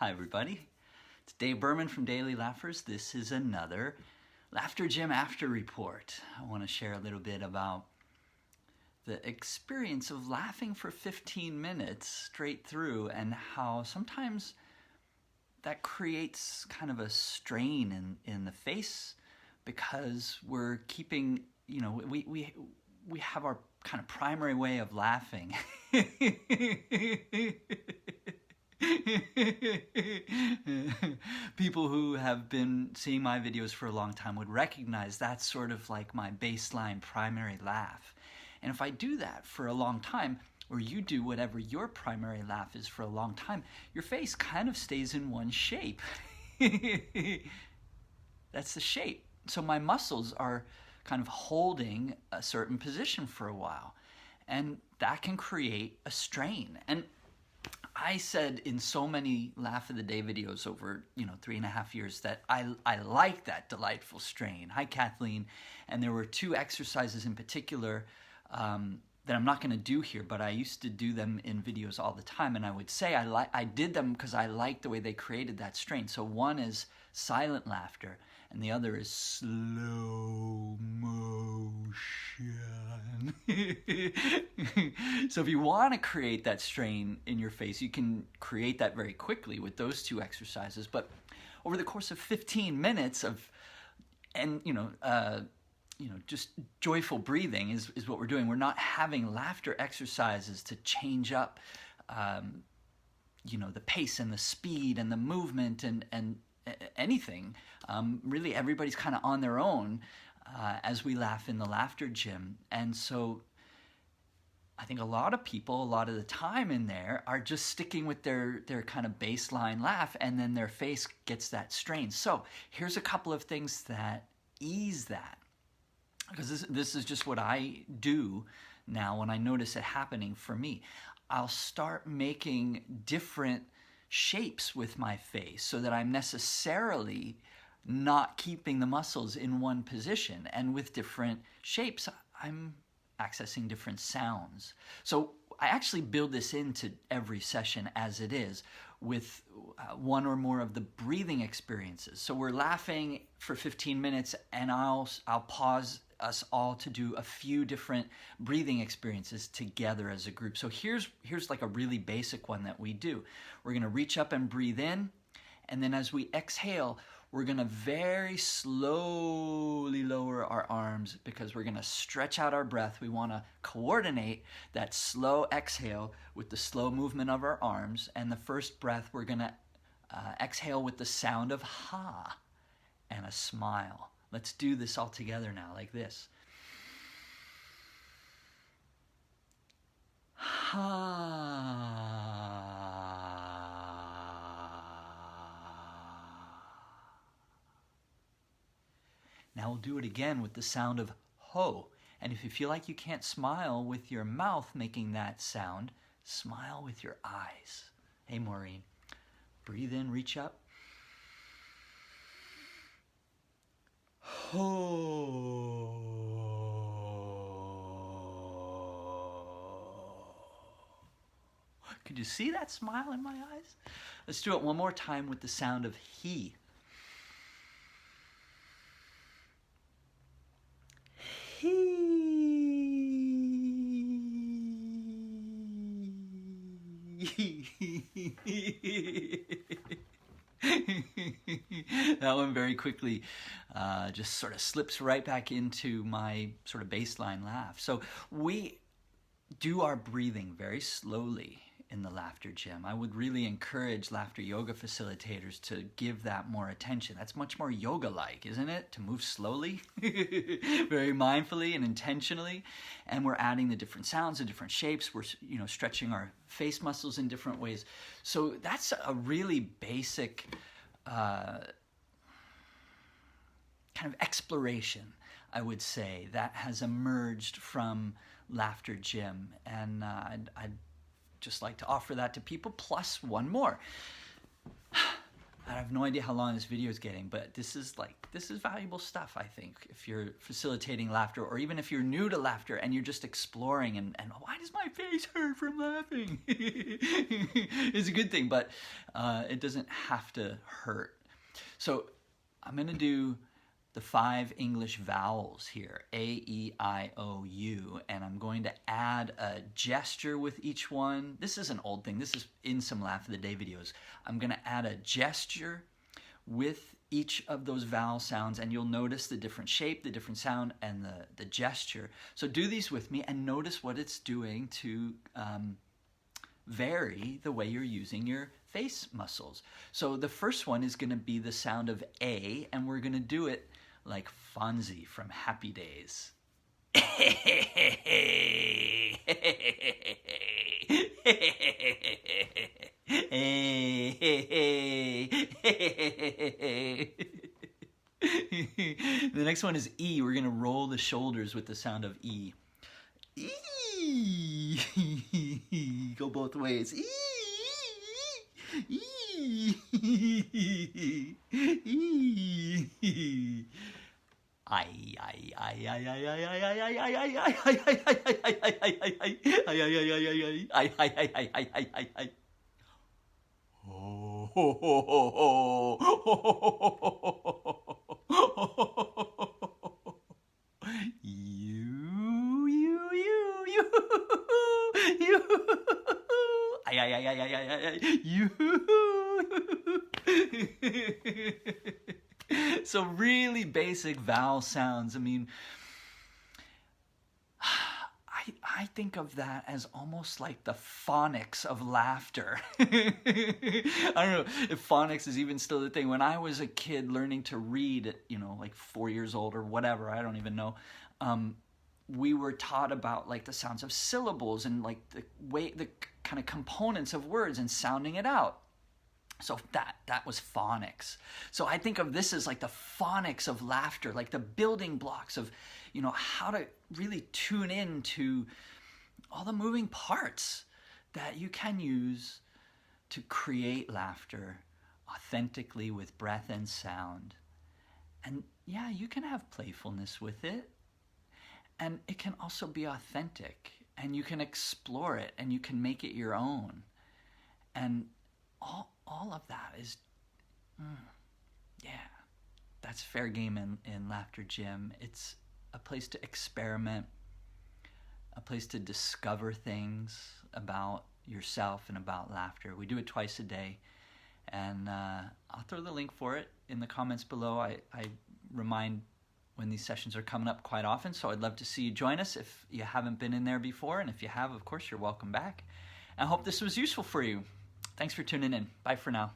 Hi everybody, it's Dave Berman from Daily Laughers. This is another Laughter Gym After Report. I want to share a little bit about the experience of laughing for 15 minutes straight through and how sometimes that creates kind of a strain in the face because we're keeping, we have our kind of primary way of laughing. People who have been seeing my videos for a long time would recognize that's sort of like my baseline primary laugh. And if I do that for a long time, or you do whatever your primary laugh is for a long time, your face kind of stays in one shape. That's the shape. So my muscles are kind of holding a certain position for a while. And that can create a strain. And I said in so many Laugh of the Day videos over 3.5 years that I like that delightful strain. Hi Kathleen. And there were two exercises in particular that I'm not going to do here, but I used to do them in videos all the time, and I would say I did them because I liked the way they created that strain. So one is silent laughter, and the other is slow motion. So if you want to create that strain in your face, you can create that very quickly with those two exercises. But over the course of 15 minutes just joyful breathing is what we're doing. We're not having laughter exercises to change up, the pace and the speed and the movement and anything. Really, everybody's kind of on their own as we laugh in the laughter gym. And so I think a lot of people, a lot of the time in there, are just sticking with their kind of baseline laugh, and then their face gets that strain. So here's a couple of things that ease that. Because this is just what I do now when I notice it happening for me. I'll start making different shapes with my face so that I'm necessarily not keeping the muscles in one position. And with different shapes, I'm accessing different sounds. So I actually build this into every session as it is with one or more of the breathing experiences. So we're laughing for 15 minutes and I'll pause us all to do a few different breathing experiences together as a group. So here's like a really basic one that we do. We're going to reach up and breathe in, and then as we exhale, we're going to very slowly lower our arms because we're going to stretch out our breath. We want to coordinate that slow exhale with the slow movement of our arms. And the first breath, we're going to exhale with the sound of ha and a smile. Let's do this all together now, like this. Ha. Now we'll do it again with the sound of ho. And if you feel like you can't smile with your mouth making that sound, smile with your eyes. Hey, Maureen. Breathe in, reach up. Ho. Could you see that smile in my eyes? Let's do it one more time with the sound of he. That one very quickly just sort of slips right back into my sort of baseline laugh. So we do our breathing very slowly in the laughter gym. I would really encourage laughter yoga facilitators to give that more attention. That's much more yoga-like, isn't it? To move slowly, very mindfully and intentionally. And we're adding the different sounds, the different shapes. We're stretching our face muscles in different ways. So that's a really basic kind of exploration, I would say, that has emerged from laughter gym. And I'd just like to offer that to people, plus one more. I have no idea how long this video is getting, but this is valuable stuff, I think, if you're facilitating laughter, or even if you're new to laughter and you're just exploring and why does my face hurt from laughing? It's a good thing, but it doesn't have to hurt. So I'm going to do the 5 English vowels here, A, E, I, O, U, and I'm going to add a gesture with each one. This is an old thing. This is in some Laugh of the Day videos. I'm going to add a gesture with each of those vowel sounds, and you'll notice the different shape, the different sound, and the gesture. So do these with me and notice what it's doing to vary the way you're using your face muscles. So the first one is going to be the sound of A, and we're going to do it like Fonzie from Happy Days. The next one is E. We're going to roll the shoulders with the sound of E. E. Go both ways. E. E. E. I. So really basic vowel sounds. I mean, I think of that as almost like the phonics of laughter. I don't know if phonics is even still a thing. When I was a kid learning to read at, like 4 years old or whatever, I don't even know, we were taught about like the sounds of syllables and like the kind of components of words and sounding it out. So that was phonics. So I think of this as like the phonics of laughter, like the building blocks of, how to really tune in to all the moving parts that you can use to create laughter authentically with breath and sound. And yeah, you can have playfulness with it. And it can also be authentic, and you can explore it, and you can make it your own. And all of that is, that's fair game in Laughter Gym. It's a place to experiment, a place to discover things about yourself and about laughter. We do it twice a day, and I'll throw the link for it in the comments below. I remind when these sessions are coming up quite often, so I'd love to see you join us if you haven't been in there before, and if you have, of course, you're welcome back. I hope this was useful for you. Thanks for tuning in. Bye for now.